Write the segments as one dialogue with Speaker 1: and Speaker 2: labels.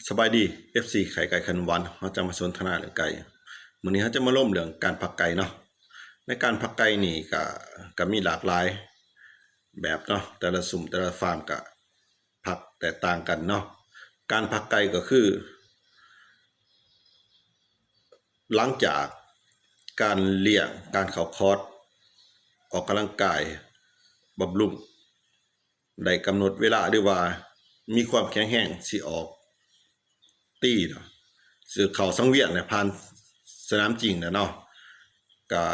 Speaker 1: สบายดี FC ไข่ไก่ขันหวานเราจะมาสนทนาเรื่องไก่มื้อนี้เราจะมาร่วมเรื่องการพักไก่เนาะในการพักไก่นี่ก็มีหลากหลายแบบเนาะแต่ละสุ่มแต่ละฟาร์มก็พักแตกต่างกันเนาะการพักไก่ก็คือหลังจากการเลี้ยงการเข้าคอร์สออกกำลังกายบำรุงได้กำหนดเวลาด้วยว่ามีความแข็งแรงสิออกตีเนาะสือเขาสังเวียนเนี่ยผ่านสนามจริงแล้วเนาะก็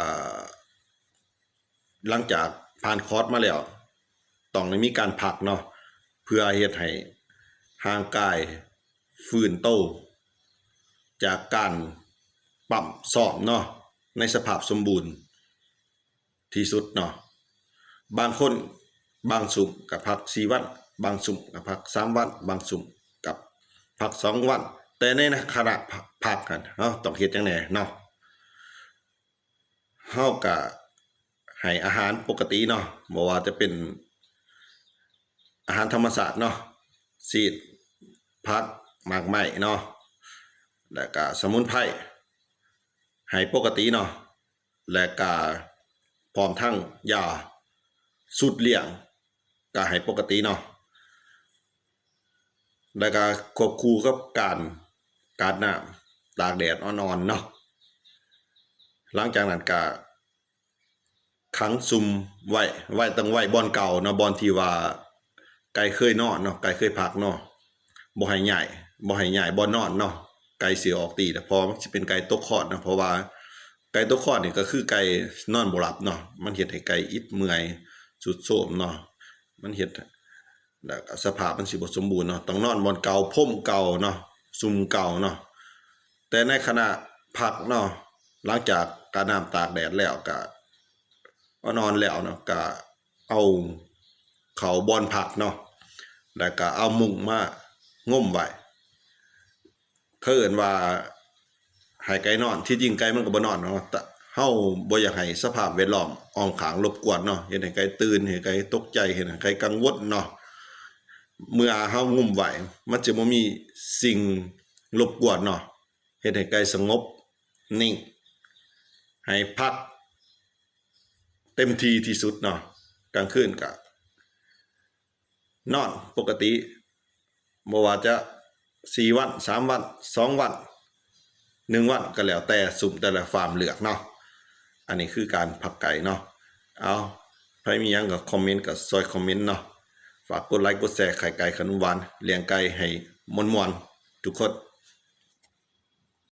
Speaker 1: หลังจากผ่านคอร์สมาแล้วต้องได้มีการพักเนาะเพื่อเฮ็ดให้ร่างกายฟื้นโตจากการปั๊มซ้อมเนาะในสภาพสมบูรณ์ที่สุดเนาะบางคนบางสุ่มกับพัก4วันบางสุ่มกับพัก3วันบางสุ่มกับพัก2วันแต่ในขณะพักกันเนาะต้องเฮ็ดจังได๋เนาะเฮาก็ให้อาหารปกติเนาะบ่ว่าจะเป็นอาหารธรรมชาติเนาะซีดผักหมากไม้เนาะแล้วก็สมุนไพรให้ปกติเนาะและก็พร้อมทั้งยาสูตรเลี่ยงก็ให้ปกติเนาะแล้วก็ควบคู่กับการน้ำตากแดดอ่อนๆเนาะหลังจากนั้นก็ขังซุ่มไว้ต้องไว้บ่อนเก่าเนาะบ่อนที่ว่าไก่เคยนอนเนาะไก่เคยพักเนาะบ่ให้ย้ายบ่อนอนเนาะไก่สิออกตีแต่พอมันสิเป็นไก่ตกคลอดเนาะเพราะว่าไก่ตกคลอดนี่ก็คือไก่นอนบ่หลับเนาะมันเฮ็ดให้ไก่อิดเมื่อยทรุดโทรมเนาะมันเฮ็ดแล้วก็สภาพมันสิบ่สมบูรณ์เนาะต้องนอนบ่อนเก่าพรมเก่าเนาะซุ่มเก่าเนาะแต่ในขณะพักเนาะหลังจากการน้ำตากแดดแล้วก็นอนแล้วเนาะก็เอาเข้าบ่อนพักเนาะแล้วก็เอามุ้งมางมไว้เขาเอิ้นว่าให้ไก่นอนที่จริงไก่มันก็บ่นอนเนาะแต่เฮาบ่อยากให้สภาพแวดล้อมอ้อมข้างรบกวนเนาะเฮ็ดให้ไก่ตื่นเฮ็ดให้ไก่ตกใจเฮ็ดให้ไก่กังวลเนาะเมื่อเฮางุมไว้มันจะบ่มีสิ่งรบกวนเนาะเฮ็ดให้ไก่สงบนิ่งให้พักเต็มที่ที่สุดเนาะกลางคืนก็นอนปกติบ่ว่าจะ4วัน3วัน2วัน1วันก็แล้วแต่สุ่มแต่ละฟาร์มเลือกเนาะอันนี้คือการพักไก่เนาะเอาใครมีหยังก็คอมเมนต์ก็ซอยคอมเมนต์เนาะฝากกดไลค์กดแชร์ไข่ไก่ขนมหวานเลี้ยงไก่ให้ม่วนๆทุกคน